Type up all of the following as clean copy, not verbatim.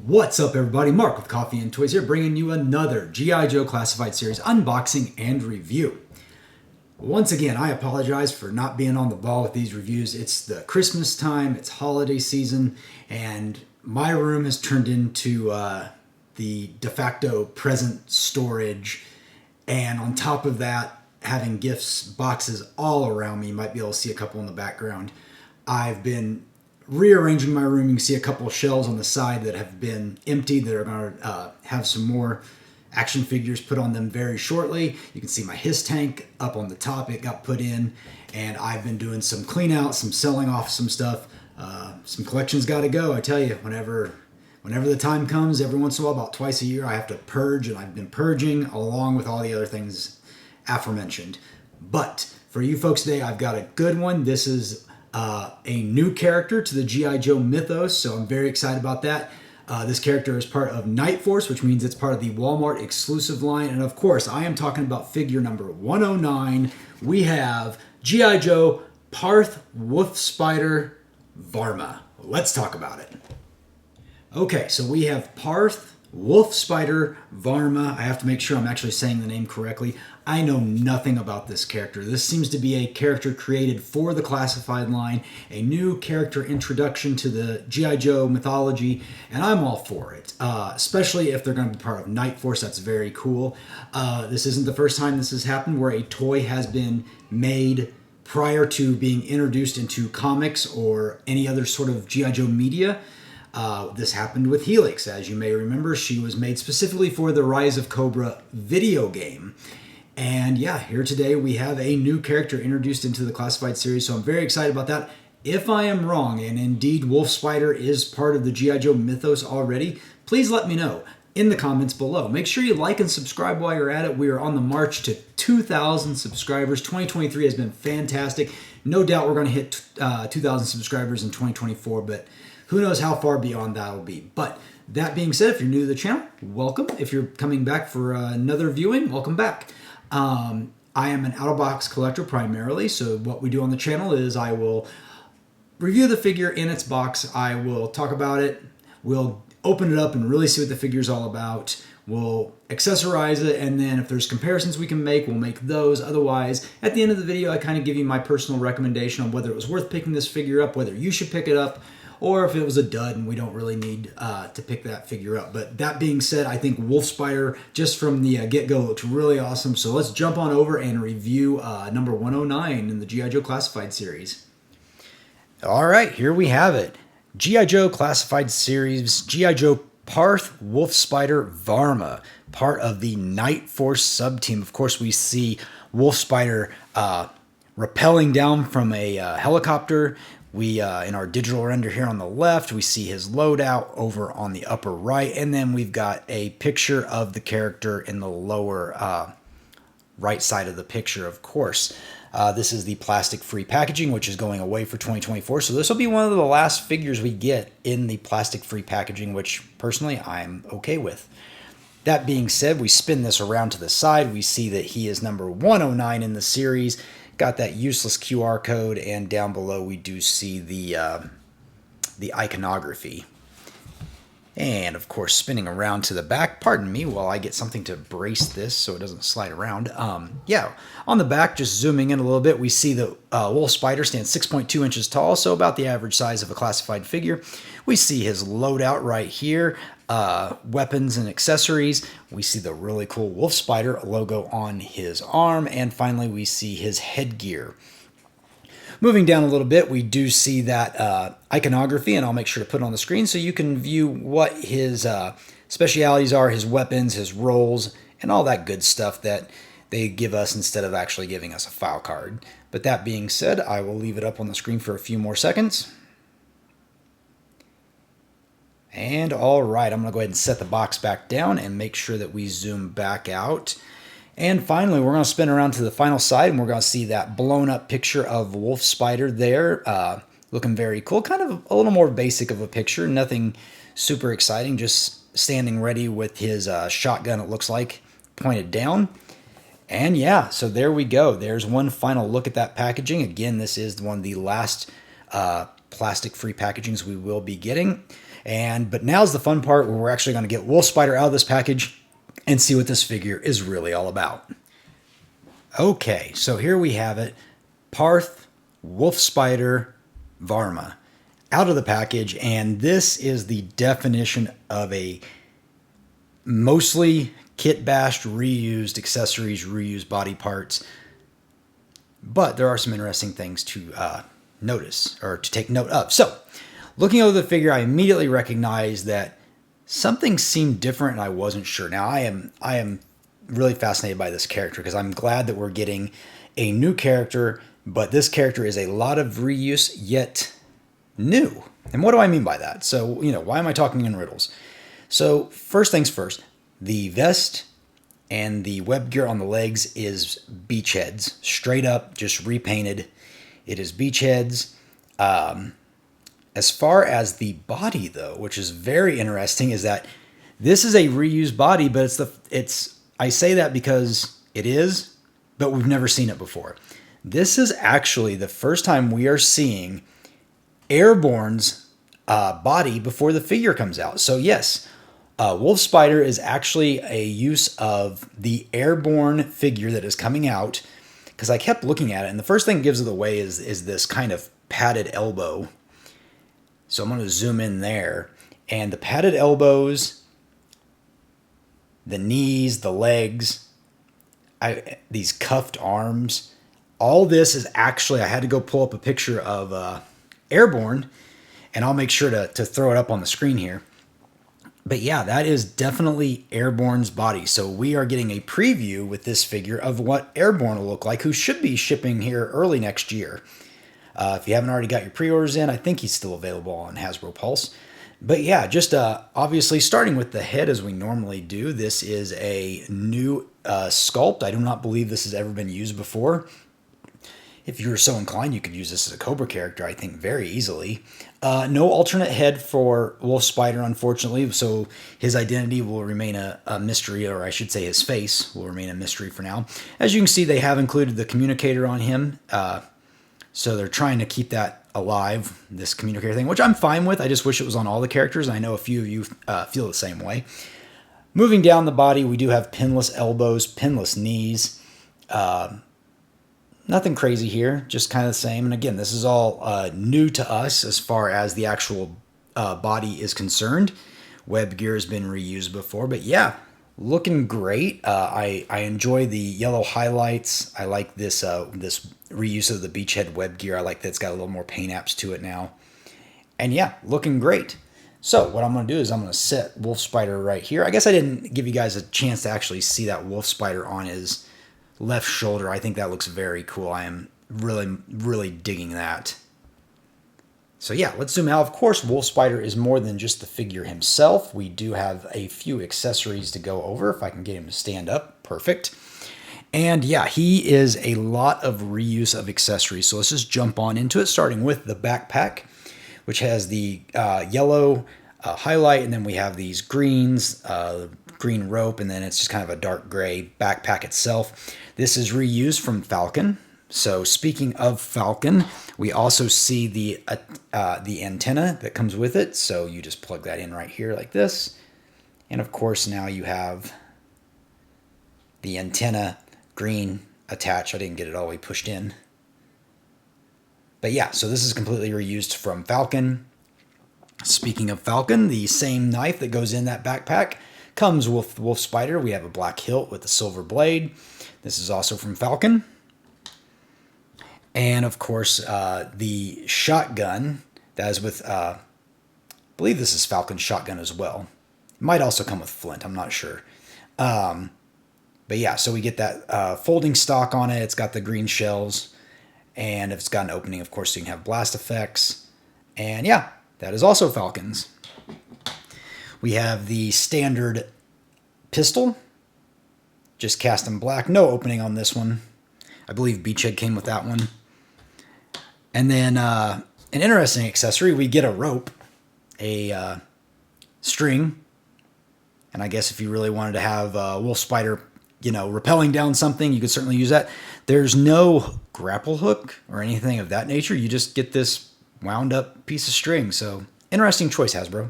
What's up, everybody? Mark with Coffee&Toys here, bringing you another G.I. Joe Classified Series unboxing and review. Once again, I apologize for not being on the ball with these reviews. It's the Christmas time, it's holiday season, and my room has turned into the de facto present storage. And on top of that, having gifts boxes all around me. You might be able to see a couple in the background. I've been rearranging my room. You can see a couple of shelves on the side that have been emptied that are going to have some more action figures put on them very shortly. You can see my Hiss tank up on the top. It got put in, and I've been doing some clean out, some selling off some stuff. Some collections got to go. I tell you, whenever the time comes, every once in a while, about twice a year, I have to purge, and I've been purging along with all the other things aforementioned. But for you folks today, I've got a good one. This is a new character to the G.I. Joe mythos, so I'm very excited about that. This character is part of Night Force, which means it's part of the Walmart exclusive line. And of course, I am talking about figure number 109. We have G.I. Joe Parth Wolf Spider Varma. Let's talk about it. Okay, so we have Parth Wolf Spider Varma. I have to make sure I'm actually saying the name correctly. I know nothing about this character. This seems to be a character created for the classified line, a new character introduction to the G.I. Joe mythology, and I'm all for it, especially if they're going to be part of Night Force. That's very cool. This isn't the first time this has happened where a toy has been made prior to being introduced into comics or any other sort of G.I. Joe media. This happened with Helix. As you may remember, she was made specifically for the Rise of Cobra video game. And yeah, here today we have a new character introduced into the classified series, so I'm very excited about that. If I am wrong, and indeed Wolf Spider is part of the G.I. Joe mythos already, please let me know in the comments below. Make sure you like and subscribe while you're at it. We are on the march to 2,000 subscribers. 2023 has been fantastic. No doubt we're going to hit 2,000 subscribers in 2024, but who knows how far beyond that will be. But that being said, if you're new to the channel, welcome. If you're coming back for another viewing, welcome back. I am an out-of-box collector primarily, so what we do on the channel is I will review the figure in its box, I will talk about it, we'll open it up and really see what the figure's all about, we'll accessorize it, and then if there's comparisons we can make, we'll make those. Otherwise, at the end of the video, I kind of give you my personal recommendation on whether it was worth picking this figure up, whether you should pick it up, or if it was a dud and we don't really need to pick that figure up. But that being said, I think Wolf Spider, just from the get-go, looks really awesome. So let's jump on over and review number 109 in the G.I. Joe Classified Series. All right, here we have it. G.I. Joe Classified Series, G.I. Joe Parth Wolf Spider Varma, part of the Night Force sub-team. Of course, we see Wolf Spider rappelling down from a helicopter. We, in our digital render here on the left, we see his loadout over on the upper right, and then we've got a picture of the character in the lower right side of the picture, of course. This is the plastic-free packaging, which is going away for 2024, so this will be one of the last figures we get in the plastic-free packaging, which, personally, I'm okay with. That being said, we spin this around to the side. We see that he is number 109 in the series. Got that useless QR code, and down below we do see the iconography. And of course, spinning around to the back, pardon me while I get something to brace this so it doesn't slide around. Yeah, on the back, just zooming in a little bit, we see that Wolf Spider stands 6.2 inches tall, so about the average size of a classified figure. We see his loadout right here, weapons and accessories. We see the really cool Wolf Spider logo on his arm, and finally we see his headgear. Moving down a little bit, we do see that iconography, and I'll make sure to put it on the screen so you can view what his specialities are, his weapons, his roles, and all that good stuff that they give us instead of actually giving us a file card. But that being said, I will leave it up on the screen for a few more seconds. And all right, I'm going to go ahead and set the box back down and make sure that we zoom back out. And finally, we're going to spin around to the final side, and we're going to see that blown up picture of Wolf Spider there, looking very cool. Kind of a little more basic of a picture, nothing super exciting, just standing ready with his shotgun, it looks like, pointed down. And yeah, so there we go. There's one final look at that packaging. Again, this is one of the last plastic-free packagings we will be getting. But now's the fun part where we're actually going to get Wolf Spider out of this package and see what this figure is really all about. Okay, so here we have it. Parth, Wolf Spider, Varma out of the package, and this is the definition of a mostly kit bashed, reused accessories, reused body parts. But there are some interesting things to notice or to take note of. So, looking over the figure, I immediately recognized that something seemed different and I wasn't sure. Now, I am really fascinated by this character because I'm glad that we're getting a new character, but this character is a lot of reuse yet new. And what do I mean by that? So, why am I talking in riddles? So, first things first, the vest and the web gear on the legs is beachheads, straight up, just repainted. It is beachheads. As far as the body, though, which is very interesting, is that this is a reused body, but I say that because it is, but we've never seen it before. This is actually the first time we are seeing Airborne's body before the figure comes out. So yes, Wolf Spider is actually a use of the Airborne figure that is coming out, because I kept looking at it, and the first thing that gives it away is this kind of padded elbow. So I'm going to zoom in there, and the padded elbows, the knees, the legs, these cuffed arms, all this is actually, I had to go pull up a picture of Airborne, and I'll make sure to throw it up on the screen here. But yeah, that is definitely Airborne's body. So we are getting a preview with this figure of what Airborne will look like, who should be shipping here early next year. If you haven't already got your pre-orders in, I think he's still available on Hasbro Pulse. But yeah, just obviously starting with the head as we normally do. This is a new sculpt. I do not believe this has ever been used before. If you were so inclined, you could use this as a Cobra character, I think, very easily. No alternate head for Wolf Spider, unfortunately, so his identity will remain a mystery, or I should say his face will remain a mystery for now. As you can see, they have included the communicator on him, so they're trying to keep that alive, this communicator thing, which I'm fine with. I just wish it was on all the characters, and I know a few of you feel the same way. Moving down the body, we do have pinless elbows, pinless knees. Nothing crazy here, just kind of the same. And again, this is all new to us as far as the actual body is concerned. Web gear has been reused before, but yeah, looking great. I enjoy the yellow highlights. I like this this reuse of the beachhead web gear. I like that it's got a little more paint apps to it now. And yeah, looking great. So what I'm going to do is I'm going to set Wolf Spider right here. I guess I didn't give you guys a chance to actually see that Wolf Spider on his left shoulder. I think that looks very cool. I am really digging that. So yeah, let's zoom out. Of course, Wolf Spider is more than just the figure himself. We do have a few accessories to go over. If I can get him to stand up, perfect. And yeah, he is a lot of reuse of accessories. So let's just jump on into it, starting with the backpack, which has the yellow highlight, and then we have these greens, green rope, and then it's just kind of a dark gray backpack itself. This is reused from Falcon. So speaking of Falcon, we also see the antenna that comes with it. So you just plug that in right here like this. And of course now you have the antenna green attached. I didn't get it all the way pushed in. But yeah, so this is completely reused from Falcon. Speaking of Falcon, the same knife that goes in that backpack comes with Wolf Spider. We have a black hilt with a silver blade. This is also from Falcon. And of course, the shotgun, that is with, I believe this is Falcon's shotgun as well. It might also come with flint, I'm not sure. But yeah, so we get that folding stock on it. It's got the green shells. And it's got an opening, of course, so you can have blast effects. And yeah, that is also Falcon's. We have the standard pistol, just cast in black. No opening on this one. I believe Beachhead came with that one. And then an interesting accessory, we get a rope, a string. And I guess if you really wanted to have Wolf Spider, rappelling down something, you could certainly use that. There's no grapple hook or anything of that nature. You just get this wound up piece of string. So interesting choice, Hasbro.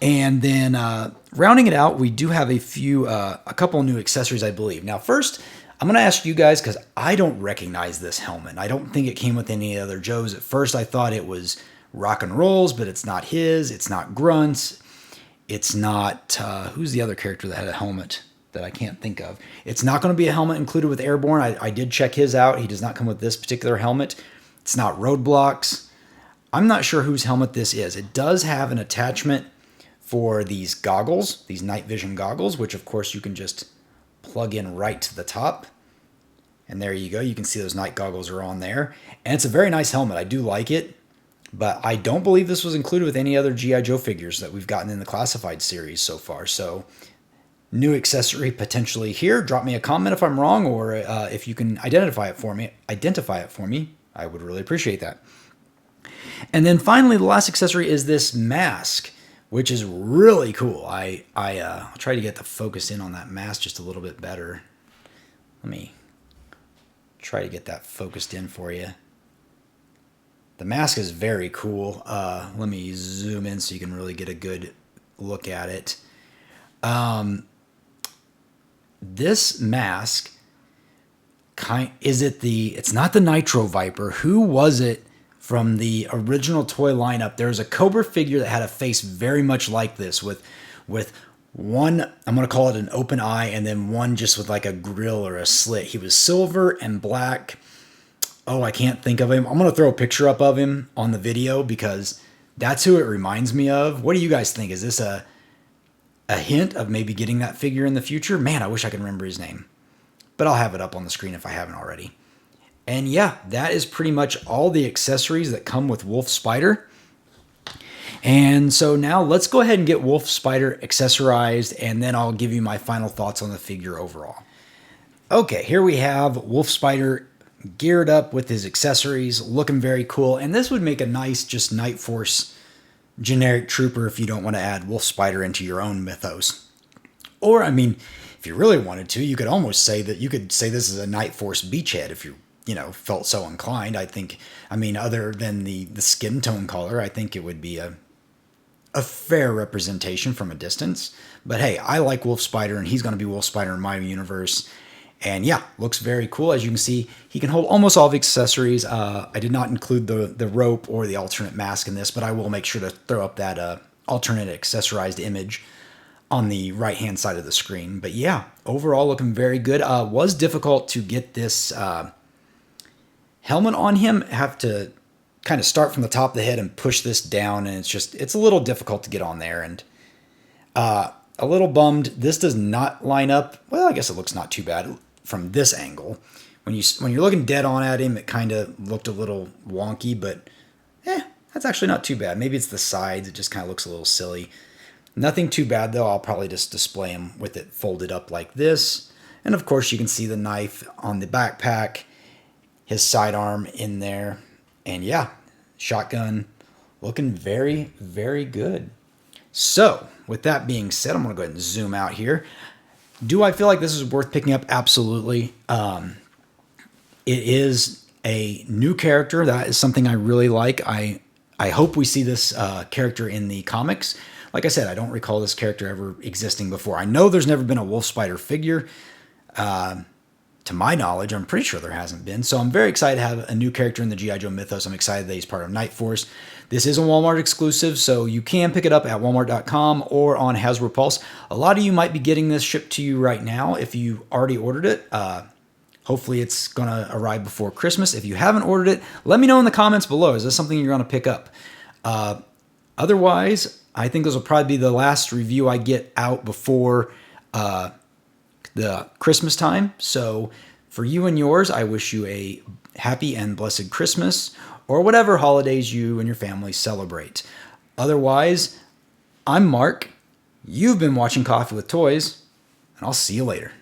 And then rounding it out, we do have a couple new accessories, I believe. Now, first, I'm going to ask you guys because I don't recognize this helmet. I don't think it came with any other Joes. At first, I thought it was Rock and Rolls, but it's not his. It's not Grunt's. It's not, who's the other character that had a helmet that I can't think of? It's not going to be a helmet included with Airborne. I did check his out. He does not come with this particular helmet. It's not Roadblocks. I'm not sure whose helmet this is. It does have an attachment for these goggles, these night vision goggles, which of course you can just plug in right to the top. And there you go. You can see those night goggles are on there. And it's a very nice helmet. I do like it. But I don't believe this was included with any other G.I. Joe figures that we've gotten in the classified series so far. So, new accessory potentially here. Drop me a comment if I'm wrong, or if you can identify it for me. I would really appreciate that. And then finally, the last accessory is this mask, which is really cool. I'll try to get the focus in on that mask just a little bit better. Let me try to get that focused in for you. The mask is very cool. Let me zoom in so you can really get a good look at it. This mask, it's not the Nitro Viper. Who was it from the original toy lineup? There's a Cobra figure that had a face very much like this with one, I'm going to call it an open eye, and then one just with like a grill or a slit. He was silver and black. Oh, I can't think of him. I'm going to throw a picture up of him on the video because that's who it reminds me of. What do you guys think? Is this a hint of maybe getting that figure in the future? Man, I wish I could remember his name. But I'll have it up on the screen if I haven't already. And yeah, that is pretty much all the accessories that come with Wolf Spider. And so now let's go ahead and get Wolf Spider accessorized, and then I'll give you my final thoughts on the figure overall. Okay, here we have Wolf Spider geared up with his accessories, looking very cool. And this would make a nice just Night Force generic trooper if you don't want to add Wolf Spider into your own mythos. Or, I mean, if you really wanted to, you could almost say that you could say this is a Night Force beachhead if you felt so inclined. I think, other than the skin tone color, I think it would be a fair representation from a distance. But hey, I like Wolf Spider, and he's going to be Wolf Spider in my universe. And yeah, looks very cool. As you can see, he can hold almost all the accessories. I did not include the rope or the alternate mask in this, but I will make sure to throw up that alternate accessorized image on the right-hand side of the screen. But yeah, overall looking very good. Was difficult to get this helmet on him. Have to kind of start from the top of the head and push this down, and it's a little difficult to get on there. And a little bummed. This does not line up. Well, I guess it looks not too bad from this angle. When you're looking dead on at him, it kind of looked a little wonky, but that's actually not too bad. Maybe it's the sides. It just kind of looks a little silly. Nothing too bad, though. I'll probably just display him with it folded up like this. And, of course, you can see the knife on the backpack, his sidearm in there. And, yeah, shotgun looking very, very good. So, with that being said, I'm going to go ahead and zoom out here. Do I feel like this is worth picking up? Absolutely. It is a new character. That is something I really like. I hope we see this character in the comics. Like I said, I don't recall this character ever existing before. I know there's never been a Wolf Spider figure. To my knowledge, I'm pretty sure there hasn't been. So I'm very excited to have a new character in the G.I. Joe mythos. I'm excited that he's part of Night Force. This is a Walmart exclusive, so you can pick it up at walmart.com or on Hasbro Pulse. A lot of you might be getting this shipped to you right now if you already ordered it. Hopefully it's going to arrive before Christmas. If you haven't ordered it, let me know in the comments below. Is this something you're going to pick up? Otherwise, I think this will probably be the last review I get out before the Christmas time. So for you and yours, I wish you a happy and blessed Christmas, or whatever holidays you and your family celebrate. Otherwise, I'm Mark. You've been watching Coffee with Toys, and I'll see you later.